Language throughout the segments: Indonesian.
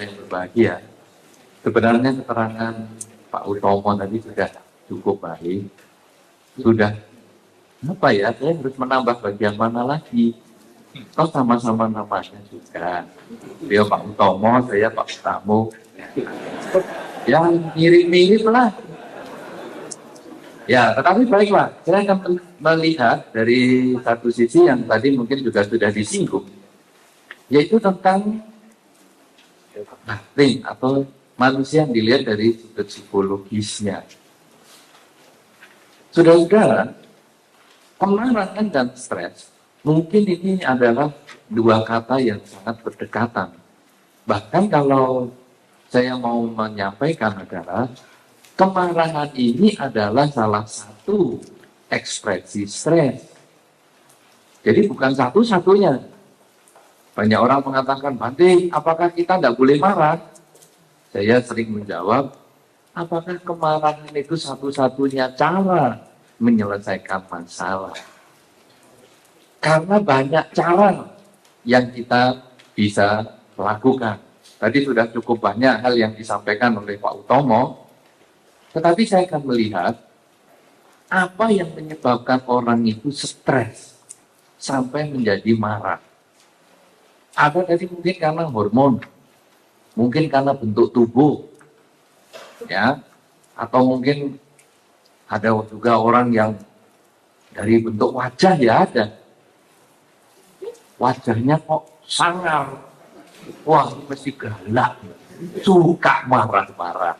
yang berbahagia. Sebenarnya keterangan Pak Utomo tadi sudah cukup baik. Sudah apa ya? Saya harus menambah bagian mana lagi? Kau sama-sama namanya juga. Dia Pak Utomo, saya Pak Utamo. Yang mirip-mirip lah. Ya, tetapi baiklah, saya akan melihat dari satu sisi yang tadi mungkin juga sudah disinggung, yaitu tentang batin atau manusia yang dilihat dari sudut psikologisnya. Saudara-saudara, kemarahan dan stres, mungkin ini adalah dua kata yang sangat berdekatan. Bahkan kalau saya mau menyampaikan adalah, kemarahan ini adalah salah satu ekspresi stres. Jadi bukan satu-satunya. Banyak orang mengatakan, Bante, apakah kita tidak boleh marah? Saya sering menjawab, apakah kemarahan itu satu-satunya cara menyelesaikan masalah? Karena banyak cara yang kita bisa lakukan. Tadi sudah cukup banyak hal yang disampaikan oleh Pak Utomo, tetapi saya akan melihat apa yang menyebabkan orang itu stres sampai menjadi marah. Ada tadi mungkin karena hormon, mungkin karena bentuk tubuh, ya, atau mungkin ada juga orang yang dari bentuk wajah ya ada. Wajahnya kok sangar, wah ini mesti galak, suka marah-marah.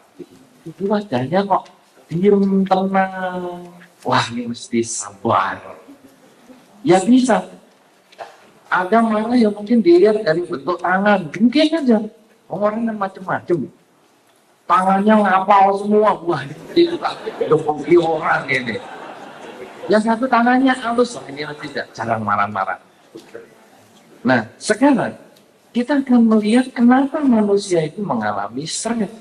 Itu wajahnya kok diem tenang, wah ini mesti sabar. Ya bisa. Ada marah yang mungkin dilihat dari bentuk tangan, mungkin aja. Orang yang macam-macam. Tangannya ngapal semua, wah ini dukung orang ini. Yang satu tangannya halus, ini tidak jarang marah-marah. Nah, sekarang kita akan melihat kenapa manusia itu mengalami stres.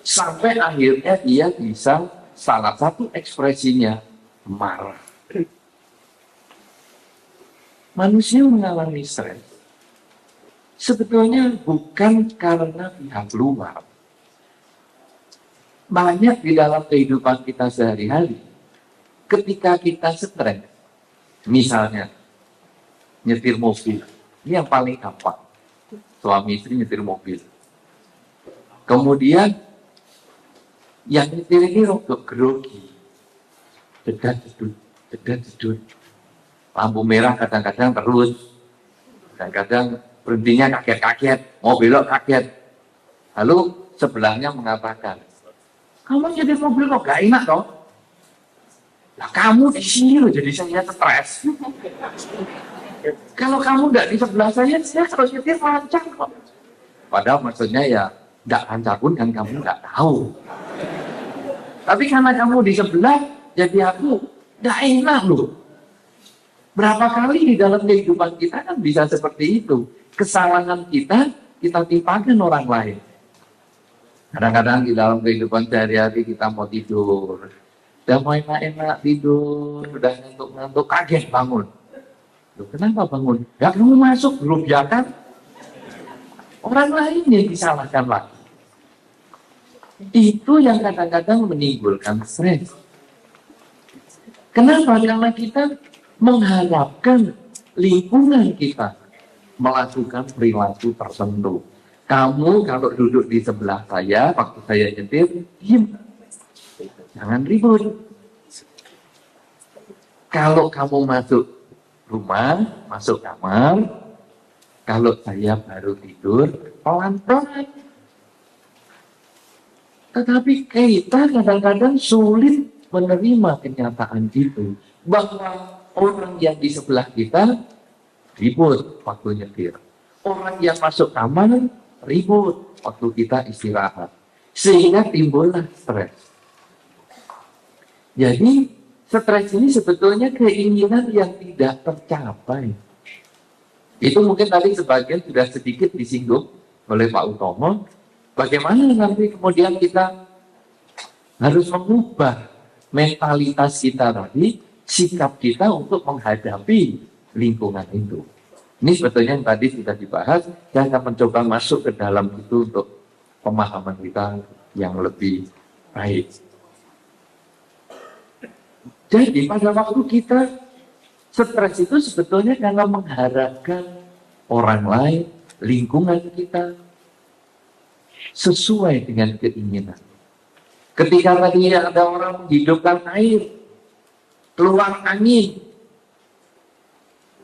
Sampai akhirnya dia bisa salah satu ekspresinya marah. Manusia mengalami stres sebetulnya bukan karena pihak luar. Banyak di dalam kehidupan kita sehari-hari, ketika kita stres, misalnya nyetir mobil, ini yang paling gampang. Suami istri nyetir mobil. Kemudian yang nyetir ini rokok grogi, dedat-dedut. Lampu merah kadang-kadang terus, kadang-kadang berhentinya kaget-kaget, mau belok kaget. Lalu sebelahnya mengatakan, kamu nyetir mobil kok gak enak dong? Nah kamu di sini loh, jadi saya stres. Kalau kamu nggak di sebelah saya kalau nyetir lancar kok. Padahal maksudnya ya, nggak lancar pun kan kamu nggak tahu. Tapi karena kamu di sebelah, jadi aku nggak enak loh. Berapa kali di dalam kehidupan kita kan bisa seperti itu. Kesalahan kita timpakan orang lain. Kadang-kadang di dalam kehidupan sehari-hari kita mau tidur. Udah mau enak-enak tidur, udah ngantuk-ngantuk, kaget bangun. Loh, kenapa bangun? Ya kamu masuk, belum biarkan. Orang lain yang disalahkan lagi. Itu yang kadang-kadang menimbulkan stres. Kenapa? Karena kita mengharapkan lingkungan kita melakukan perilaku tertentu. Kamu kalau duduk di sebelah saya, waktu saya nyetir, diam. Jangan ribut. Kalau kamu masuk rumah, masuk kamar, kalau saya baru tidur, pelan-pelan. Tetapi kita kadang-kadang sulit menerima kenyataan itu, bahwa orang yang di sebelah kita ribut waktu nyetir. Orang yang masuk kamar ribut waktu kita istirahat. Sehingga timbullah stres. Jadi stres ini sebetulnya keinginan yang tidak tercapai. Itu mungkin tadi sebagian sudah sedikit disinggung oleh Pak Utomo. Bagaimana nanti kemudian kita harus mengubah mentalitas kita tadi, sikap kita untuk menghadapi lingkungan itu. Ini sebetulnya yang tadi sudah dibahas, saya akan mencoba masuk ke dalam itu untuk pemahaman kita yang lebih baik. Jadi pada waktu kita stres itu sebetulnya karena mengharapkan orang lain, lingkungan kita sesuai dengan keinginan. Ketika tadi ada orang menghidupkan air, keluar angin,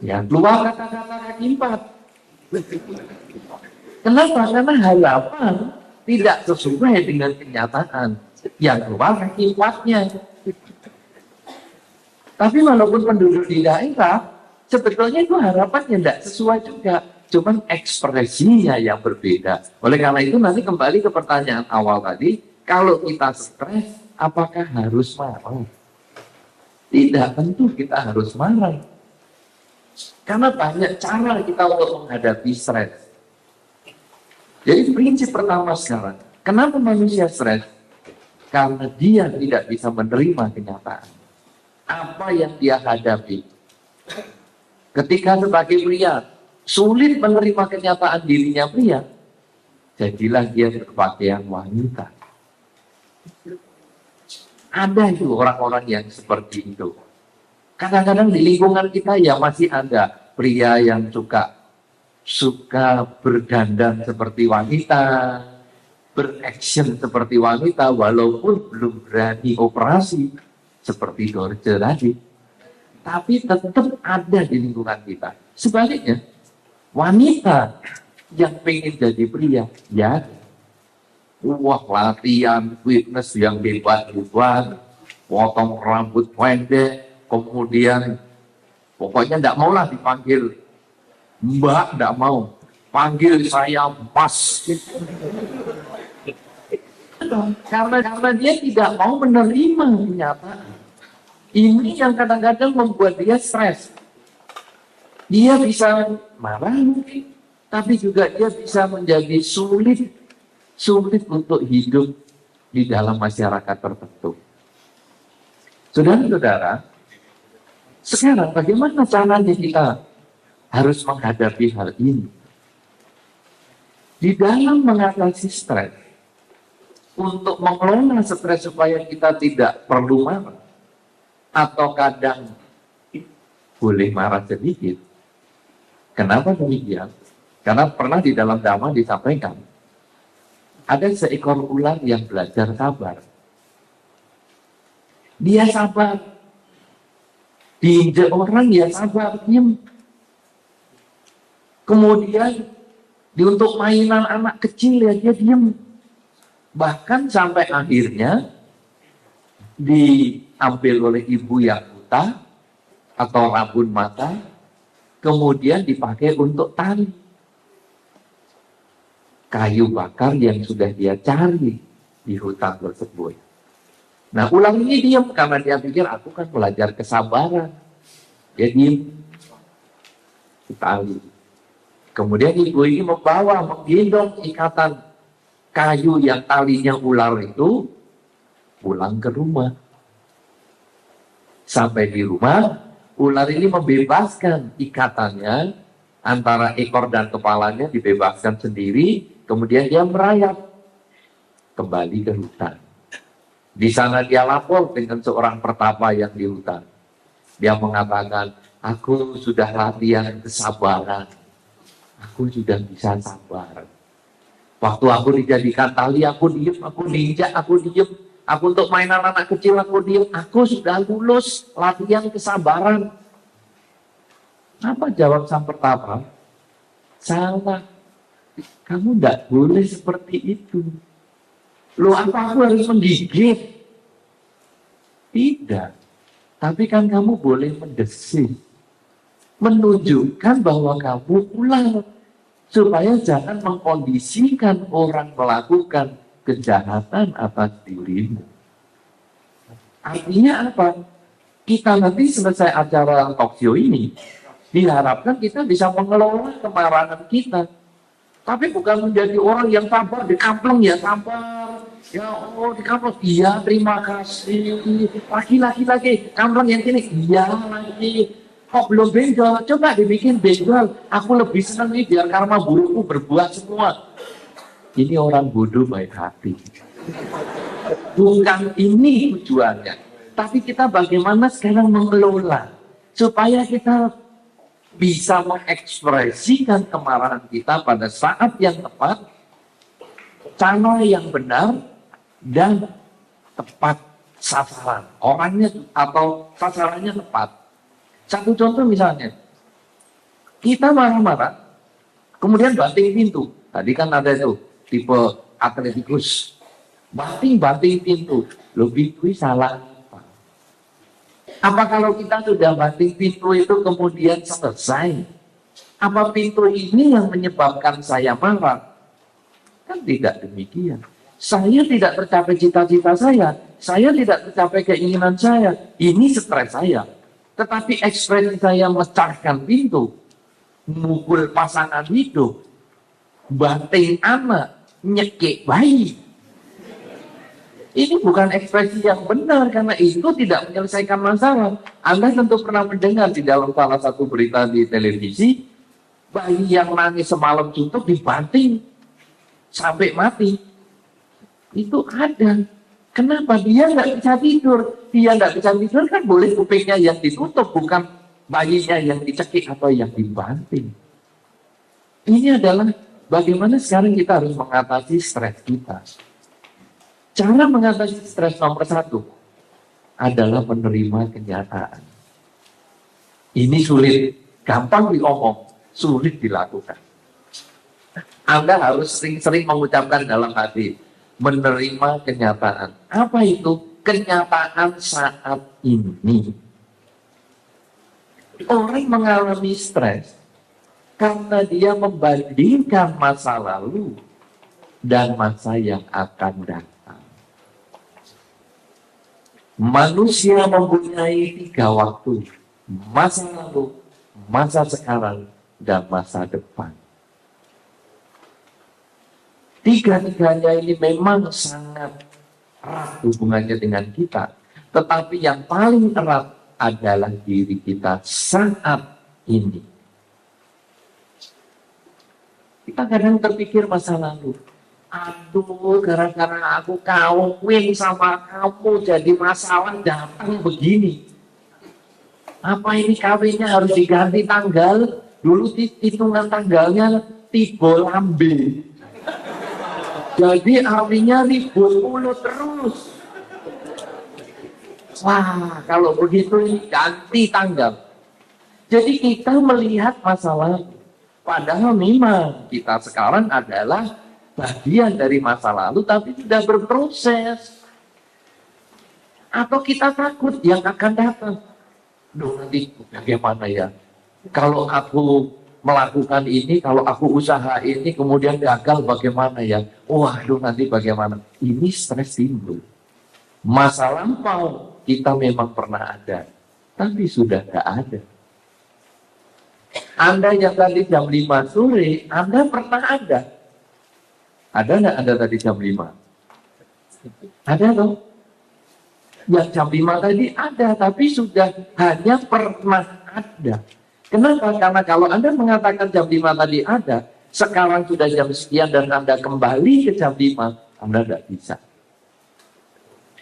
ya keluar kata-kata kaki empat. Kenapa? Karena harapan tidak sesuai dengan kenyataan. Yang keluar kaki empatnya. Tapi walaupun penduduk di daerah, sebetulnya itu harapannya tidak sesuai juga. Cuman ekspresinya yang berbeda. Oleh karena itu nanti kembali ke pertanyaan awal tadi, kalau kita stres, apakah harus marah? Tidak, tentu kita harus marah. Karena banyak cara kita untuk menghadapi stres. Jadi prinsip pertama sekarang, kenapa manusia stres? Karena dia tidak bisa menerima kenyataan. Apa yang dia hadapi. Ketika sebagai pria, sulit menerima kenyataan dirinya pria, jadilah dia berpakaian wanita. Ada itu orang-orang yang seperti itu. Kadang-kadang di lingkungan kita ya masih ada pria yang suka berdandan seperti wanita, beraction seperti wanita, walaupun belum berani operasi seperti Dorce tadi. Tapi tetap ada di lingkungan kita. Sebaliknya, wanita yang pengen jadi pria, ya, wah latihan, fitness yang hebat-hebat, potong rambut pendek, kemudian pokoknya tidak maulah dipanggil Mbak, tidak mau. Panggil saya Mas. Karena dia tidak mau menerima kenyataan. Ini yang kadang-kadang membuat dia stres. Dia bisa marah mungkin, tapi juga dia bisa menjadi sulit untuk hidup di dalam masyarakat tertentu. Saudara-saudara, sekarang bagaimana caranya kita harus menghadapi hal ini? Di dalam mengatasi stres, untuk mengelola stres supaya kita tidak perlu marah, atau kadang boleh marah sedikit. Kenapa demikian? Karena pernah di dalam Dhamma disampaikan, ada seekor ular yang belajar sabar. Dia sabar. Diinjak orang, ya sabar, diam. Kemudian, untuk mainan anak kecil, ya dia diam. Bahkan sampai akhirnya, diambil oleh ibu yang buta, atau rabun mata, kemudian dipakai untuk tali. Kayu bakar yang sudah dia cari di hutan tersebut. Nah, ular ini diam karena dia pikir aku kan belajar kesabaran. Dia diam. Tali. Kemudian ibu ini menggendong ikatan kayu yang talinya ular itu pulang ke rumah. Sampai di rumah, ular ini membebaskan ikatannya antara ekor dan kepalanya, dibebaskan sendiri. Kemudian dia merayap kembali ke hutan. Di sana dia lapor dengan seorang pertapa yang di hutan. Dia mengatakan, aku sudah latihan kesabaran. Aku sudah bisa sabar. Waktu aku dijadikan tali, aku diem, aku diinjak, aku diem. Aku untuk mainan anak kecil, aku diem. Aku sudah lulus latihan kesabaran. Apa jawab sang pertapa? Salah. Kamu tidak boleh seperti itu. Loh, apa aku harus menggigit? Tidak. Tapi kan kamu boleh mendesis. Menunjukkan bahwa kamu ular. Supaya jangan mengkondisikan orang melakukan kejahatan atas dirimu. Artinya apa? Kita nanti selesai acara talkshow ini, diharapkan kita bisa mengelola kemarahan kita. Tapi bukan menjadi orang yang sabar, dikampleng ya sabar. Ya Allah, dikampleng. Iya, terima kasih. Lagi. Kampleng yang ini. Iya, lagi. Kok belum benjol? Coba dibikin benjol. Aku lebih senang nih biar karma burukku berbuah semua. Ini orang bodoh baik hati. Bukan ini tujuannya. Tapi kita bagaimana sekarang mengelola. Supaya kita bisa mengekspresikan kemarahan kita pada saat yang tepat, cara yang benar, dan tepat sasaran. Orangnya atau sasarannya tepat. Satu contoh misalnya, kita marah-marah, kemudian banting pintu. Tadi kan ada itu, tipe atletikus. Banting pintu. Lebih salah apa? Apa kalau kita sudah banting pintu itu kemudian selesai? Apa pintu ini yang menyebabkan saya marah? Kan tidak demikian. Saya tidak tercapai cita-cita saya tidak tercapai keinginan saya. Ini stres saya. Tetapi ekspresi saya mecahkan pintu, mukul pasangan hidup, banting anak, nyekik bayi. Ini bukan ekspresi yang benar karena itu tidak menyelesaikan masalah. Anda tentu pernah mendengar di dalam salah satu berita di televisi, bayi yang nangis semalam suntuk dibanting sampai mati. Itu ada. Kenapa? Dia nggak bisa tidur. Dia nggak bisa tidur kan boleh kupingnya yang ditutup, bukan bayinya yang dicekik atau yang dibanting. Ini adalah bagaimana sekarang kita harus mengatasi stres kita. Cara mengatasi stres nomor satu adalah menerima kenyataan. Ini sulit, gampang diomong, sulit dilakukan. Anda harus sering-sering mengucapkan dalam hati, menerima kenyataan. Apa itu? Kenyataan saat ini. Orang mengalami stres karena dia membandingkan masa lalu dan masa yang akan datang. Manusia mempunyai 3 waktu, masa lalu, masa sekarang, dan masa depan. Tiga-tiganya ini memang sangat erat hubungannya dengan kita. Tetapi yang paling erat adalah diri kita saat ini. Kita kadang terpikir masa lalu. Aduh, gara-gara aku kawin sama kamu jadi masalah datang begini. Apa ini kawinnya harus diganti tanggal? Dulu hitungan tanggalnya tiba lambe. Jadi artinya ribut mulu terus. Wah, kalau begitu ini ganti tanggal. Jadi kita melihat masalah. Padahal memang kita sekarang adalah bagian dari masa lalu tapi tidak berproses. Atau kita takut yang akan datang. Duh, nanti bagaimana ya? Kalau aku melakukan ini, kalau aku usaha ini kemudian gagal bagaimana ya? Waduh, nanti bagaimana? Ini stres timbul. Masa lampau kita memang pernah ada, tapi sudah tidak ada. Anda yang tadi jam 5 sore, Anda pernah ada. Ada nggak Anda tadi jam 5? Ada dong. Yang jam 5 tadi ada, tapi sudah hanya pernah ada. Kenapa? Karena kalau Anda mengatakan jam 5 tadi ada, sekarang sudah jam sekian dan Anda kembali ke jam 5, Anda tidak bisa.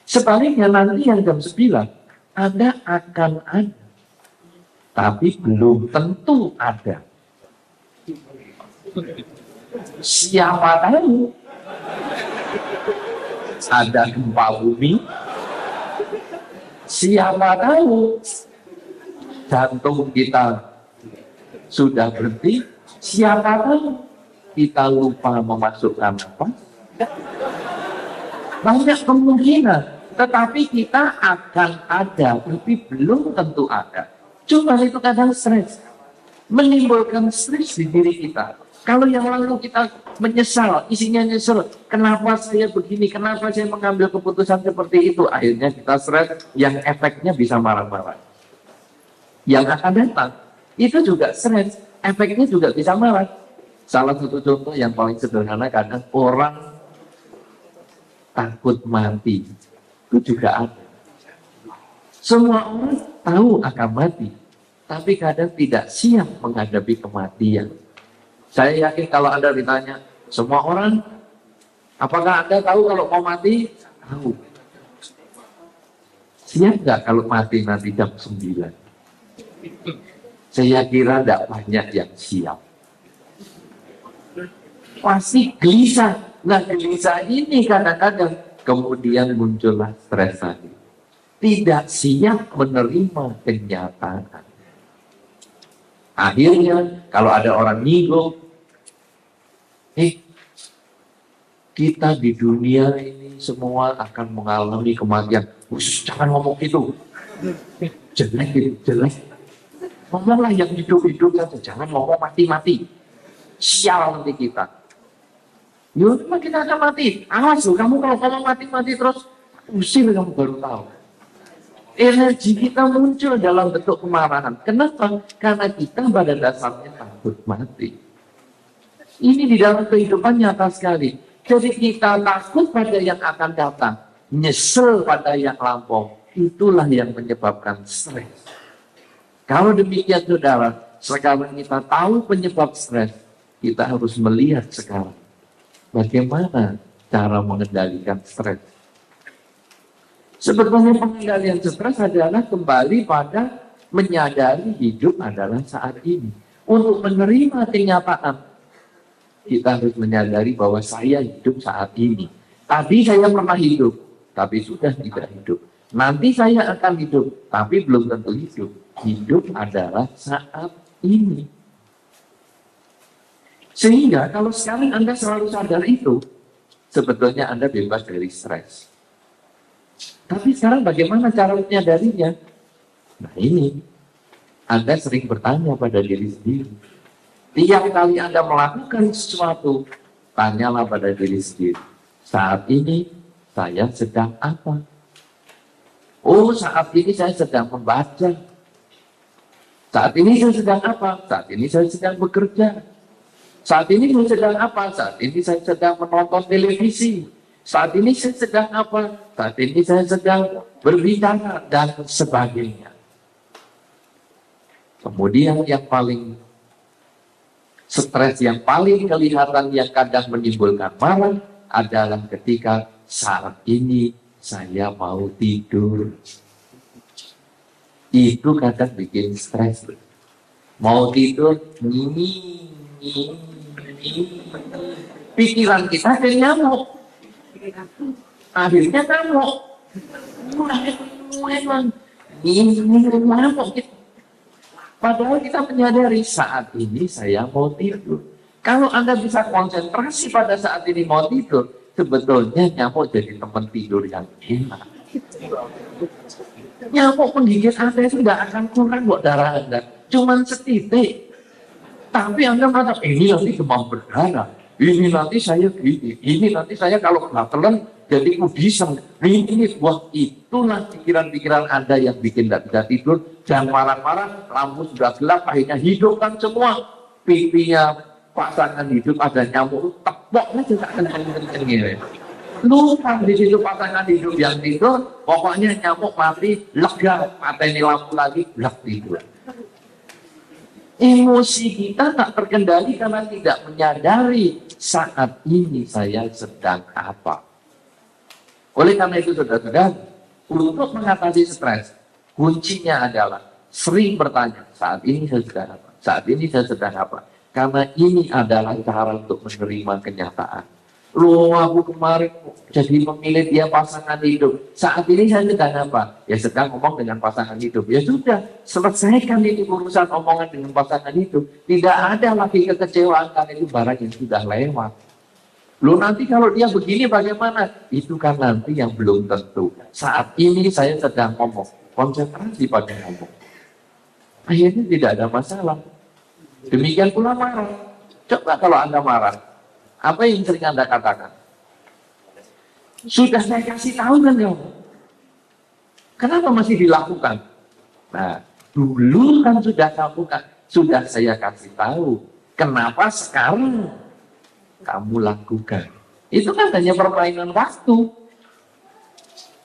Sebaliknya nanti yang jam 9, Anda akan ada. Tapi belum tentu ada. Siapa tahu ada gempa bumi, siapa tahu jantung kita sudah berhenti, siapa tahu kita lupa memasukkan nafas. Banyak kemungkinan, tetapi kita akan ada, tapi belum tentu ada. Cuma itu kadang stres, menimbulkan stres di diri kita. Kalau yang lalu kita menyesal, isinya nyesel, kenapa saya begini, kenapa saya mengambil keputusan seperti itu, akhirnya kita stres, yang efeknya bisa marah-marah. Yang akan datang, itu juga stres, efeknya juga bisa marah. Salah satu contoh yang paling sederhana, kadang orang takut mati, itu juga ada. Semua orang tahu akan mati, tapi kadang tidak siap menghadapi kematian. Saya yakin kalau Anda ditanya, semua orang, apakah Anda tahu kalau mau mati? Tahu. Siap nggak kalau mati nanti jam 9? Saya kira tidak banyak yang siap. Pasti gelisah. Nah, gelisah ini kadang-kadang kemudian muncullah stres tadi. Tidak siap menerima kenyataan. Akhirnya, kalau ada orang nyinggung, kita di dunia ini semua akan mengalami kematian. Jangan ngomong gitu. Jelek itu, jelek. Ngomonglah yang hidup-hidup saja. Jangan ngomong mati-mati. Sial nanti kita. Yuk, kita akan mati. Awas loh, kamu kalau ngomong mati-mati terus, usir kamu baru tahu. Energi kita muncul dalam bentuk kemarahan. Kenapa? Karena kita pada dasarnya takut mati. Ini di dalam kehidupan nyata sekali. Jadi kita takut pada yang akan datang. Nyesel pada yang lampau. Itulah yang menyebabkan stres. Kalau demikian saudara, sekarang kita tahu penyebab stres. Kita harus melihat sekarang. Bagaimana cara mengendalikan stres? Sebetulnya pengendalian stres adalah kembali pada menyadari hidup adalah saat ini. Untuk menerima kenyataan, kita harus menyadari bahwa saya hidup saat ini. Tadi saya pernah hidup, tapi sudah tidak hidup. Nanti saya akan hidup, tapi belum tentu hidup. Hidup adalah saat ini. Sehingga kalau sekarang Anda selalu sadar itu, sebetulnya Anda bebas dari stres. Tapi sekarang bagaimana cara menyadarinya? Nah ini, Anda sering bertanya pada diri sendiri. Tiap kali Anda melakukan sesuatu, tanyalah pada diri sendiri. Saat ini, saya sedang apa? Oh, saat ini saya sedang membaca. Saat ini saya sedang apa? Saat ini saya sedang bekerja. Saat ini saya sedang apa? Saat ini saya sedang menonton televisi. Saat ini saya sedang apa? Saat ini saya sedang berbicara dan sebagainya. Kemudian yang paling stres, yang paling kelihatan yang kadang menimbulkan marah adalah ketika saat ini saya mau tidur. Itu kadang bikin stres. Mau tidur, pikiran kita ada nyamuk. Akhirnya kamu padahal kita menyadari saat ini saya mau tidur. Kalau Anda bisa konsentrasi pada saat ini mau tidur, sebetulnya nyamuk jadi teman tidur yang enak. Nyamuk penggigit Anda sudah akan kurang buat darah Anda, cuman setitik. Tapi Anda mengatakan ini nanti demam berdarah. Ini nanti saya gini, ini nanti saya kalau telan jadi kudisem. Ini buah itulah pikiran-pikiran Anda yang bikin tidak bisa tidur. Jangan marah-marah, lampu sudah gelap, akhirnya hidupkan semua. Pipinya pasangan hidup ada nyamuk, tepoknya juga kenceng-kenceng gitu. Lupa di situ pasangan hidup yang tidur, pokoknya nyamuk mati, lega, mateni lampu lagi, lega tidur. Emosi kita tak terkendali karena tidak menyadari saat ini saya sedang apa. Oleh karena itu saudara-saudara, untuk mengatasi stres, kuncinya adalah sering bertanya, saat ini saya sedang apa? Saat ini saya sedang apa? Karena ini adalah cara untuk menerima kenyataan. Loh, aku kemarin jadi memilih dia pasangan hidup. Saat ini saya sedang apa? Ya sedang ngomong dengan pasangan hidup. Ya sudah, selesaikan ini urusan omongan dengan pasangan hidup. Tidak ada lagi kekecewaan karena itu barang yang sudah lewat. Loh, nanti kalau dia begini bagaimana? Itu kan nanti yang belum tentu. Saat ini saya sedang ngomong. Konsentrasi pada ngomong. Akhirnya tidak ada masalah. Demikian pula marah. Coba kalau Anda marah. Apa yang sering Anda katakan? Sudah saya kasih tahu kan kamu? Kenapa masih dilakukan? Nah, dulu kan sudah lakukan, sudah saya kasih tahu. Kenapa sekarang kamu lakukan? Itu kan hanya permainan waktu.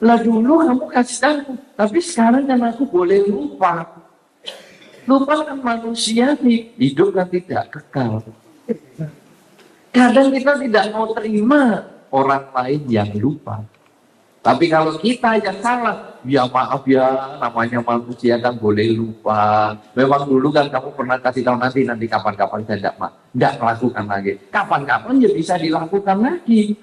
Lah dulu kamu kasih tahu, tapi sekarang kan aku boleh lupa. Lupa kan manusia nih, hidup kan tidak kekal. Kadang kita tidak mau terima orang lain yang lupa. Tapi kalau kita yang salah, ya maaf ya, namanya manusia kan boleh lupa. Memang dulu kan kamu pernah kasih tahu nanti kapan-kapan saya tidak melakukan lagi. Kapan-kapan ya bisa dilakukan lagi.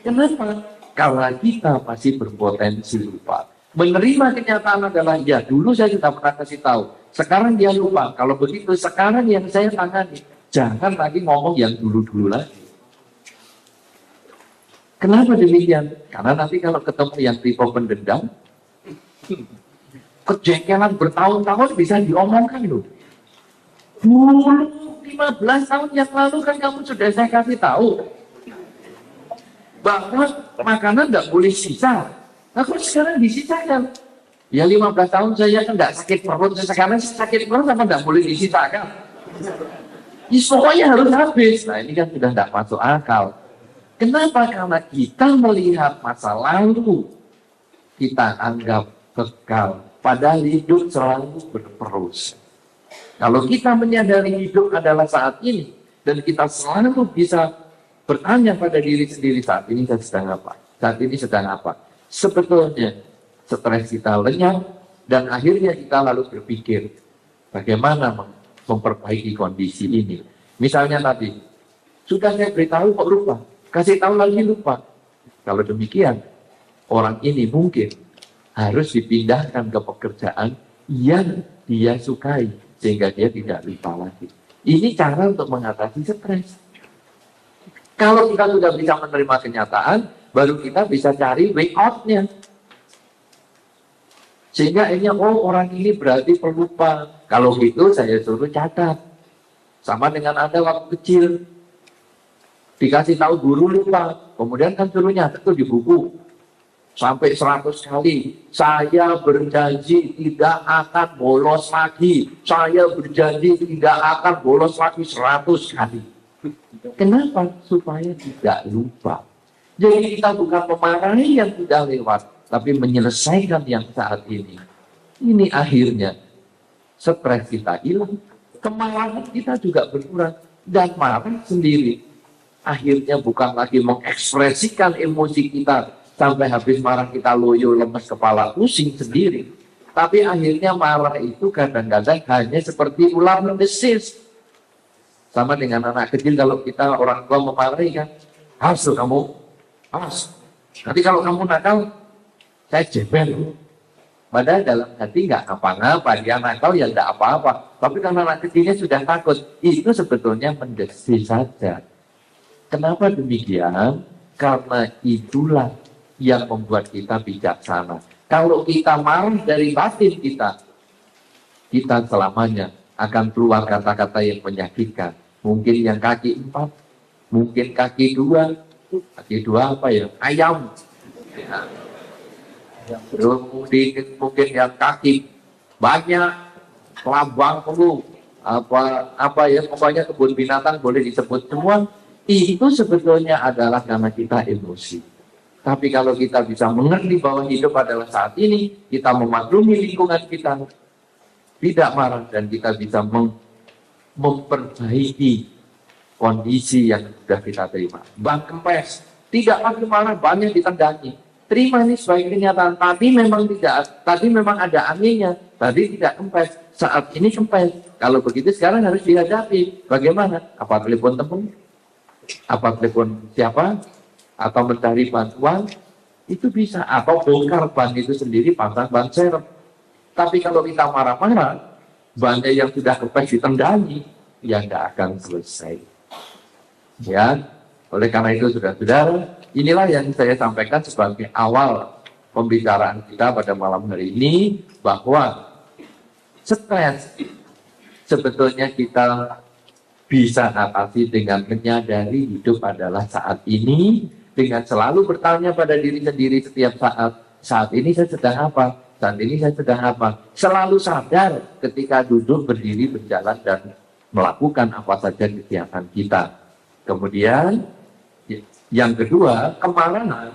Kenapa? Karena kita masih berpotensi lupa. Menerima kenyataan adalah, ya dulu saya sudah pernah kasih tahu. Sekarang dia lupa. Kalau begitu, sekarang yang saya tangani. Jangan lagi ngomong yang dulu-dulu lagi. Kenapa demikian? Karena nanti kalau ketemu yang tipe pendendam, kejengkelan bertahun-tahun bisa diomongkan loh. Dulu 15 tahun yang lalu kan kamu sudah saya kasih tahu bahwa makanan tidak boleh sisa. Aku sekarang disisakan. Ya 15 tahun saya kan tidak sakit perut, sekarang sakit perut sama tidak boleh disisakan. Ya, pokoknya harus habis. Nah ini kan sudah tidak masuk akal. Kenapa? Karena kita melihat masa lalu, kita anggap kekal. Padahal hidup selalu berproses. Kalau kita menyadari hidup adalah saat ini, dan kita selalu bisa bertanya pada diri sendiri, saat ini saya sedang apa? Saat ini sedang apa? Sebetulnya stres kita lenyap, dan akhirnya kita lalu berpikir, bagaimana memperbaiki kondisi ini. Misalnya tadi, sudah saya beritahu kok lupa. Kasih tahu lagi lupa. Kalau demikian, orang ini mungkin harus dipindahkan ke pekerjaan yang dia sukai, sehingga dia tidak lupa lagi. Ini cara untuk mengatasi stres. Kalau kita sudah bisa menerima kenyataan, baru kita bisa cari way out-nya. Sehingga akhirnya, oh orang ini berarti pelupa. Kalau gitu saya suruh catat. Sama dengan Anda waktu kecil. Dikasih tahu guru lupa, kemudian kan suruh nyatet tuh di buku sampai 100 kali. Saya berjanji tidak akan bolos lagi. Saya berjanji tidak akan bolos lagi 100 kali. Kenapa? Supaya tidak lupa. Jadi kita bukan memarahi yang sudah lewat, tapi menyelesaikan yang saat ini. Ini akhirnya stres kita hilang, kemarahan kita juga berkurang, dan marah sendiri. Akhirnya bukan lagi mengekspresikan emosi kita sampai habis marah kita loyo, lemes kepala, pusing sendiri. Tapi akhirnya marah itu kadang-kadang hanya seperti ular mendesis. Sama dengan anak kecil, kalau kita orang tua memarahi kan, harus kamu, harus. Nanti kalau kamu nakal, saya jebel. Padahal dalam hati nggak apa-apa, dia nakal ya nggak apa-apa. Tapi karena anak kecilnya sudah takut, itu sebetulnya mendesis saja. Kenapa demikian? Karena itulah yang membuat kita bijaksana. Kalau kita marah dari batin kita selamanya akan keluar kata-kata yang menyakitkan. Mungkin yang kaki 4, mungkin kaki 2. Kaki 2 apa ya? Ayam. Ya. Mungkin yang kaki banyak, kelabang penuh. Apa ya? Pokoknya kebun binatang boleh disebut semua. Itu sebetulnya adalah karena kita emosi. Tapi kalau kita bisa mengerti bahwa hidup adalah saat ini, kita memaklumi lingkungan kita, tidak marah, dan kita bisa memperbaiki kondisi yang sudah kita terima. Bang kempes, tidak lagi marah, banyak ditendangi. Terima ini sebagai kenyataan. Tadi memang ada anginnya. Tadi tidak kempes, saat ini kempes. Kalau begitu sekarang harus dihadapi. Bagaimana? Apa telepon teman? Apa telepon siapa, atau mencari bantuan, itu bisa, atau bongkar ban itu sendiri, pasang ban serep. Tapi kalau kita marah-marah, bannya yang sudah kempes ditendangi, ya nggak akan selesai. Ya, oleh karena itu saudara-saudara, inilah yang saya sampaikan sebagai awal pembicaraan kita pada malam hari ini, bahwa stres sebetulnya kita bisa atasi dengan menyadari hidup adalah saat ini, dengan selalu bertanya pada diri sendiri setiap saat ini saya sedang apa, saat ini saya sedang apa. Selalu sadar ketika duduk, berdiri, berjalan, dan melakukan apa saja kegiatan kita. Kemudian yang kedua, kemarahan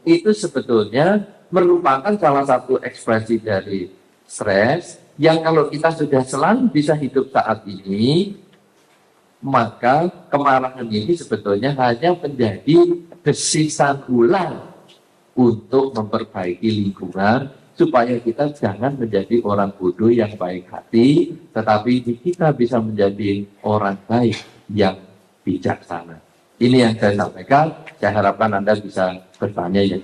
itu sebetulnya merupakan salah satu ekspresi dari stres yang kalau kita sudah selalu bisa hidup saat ini, maka kemarahan ini sebetulnya hanya menjadi desisan ulang untuk memperbaiki lingkungan, supaya kita jangan menjadi orang bodoh yang baik hati, tetapi kita bisa menjadi orang baik yang bijaksana. Ini yang saya sampaikan, saya harapkan Anda bisa bertanya ya.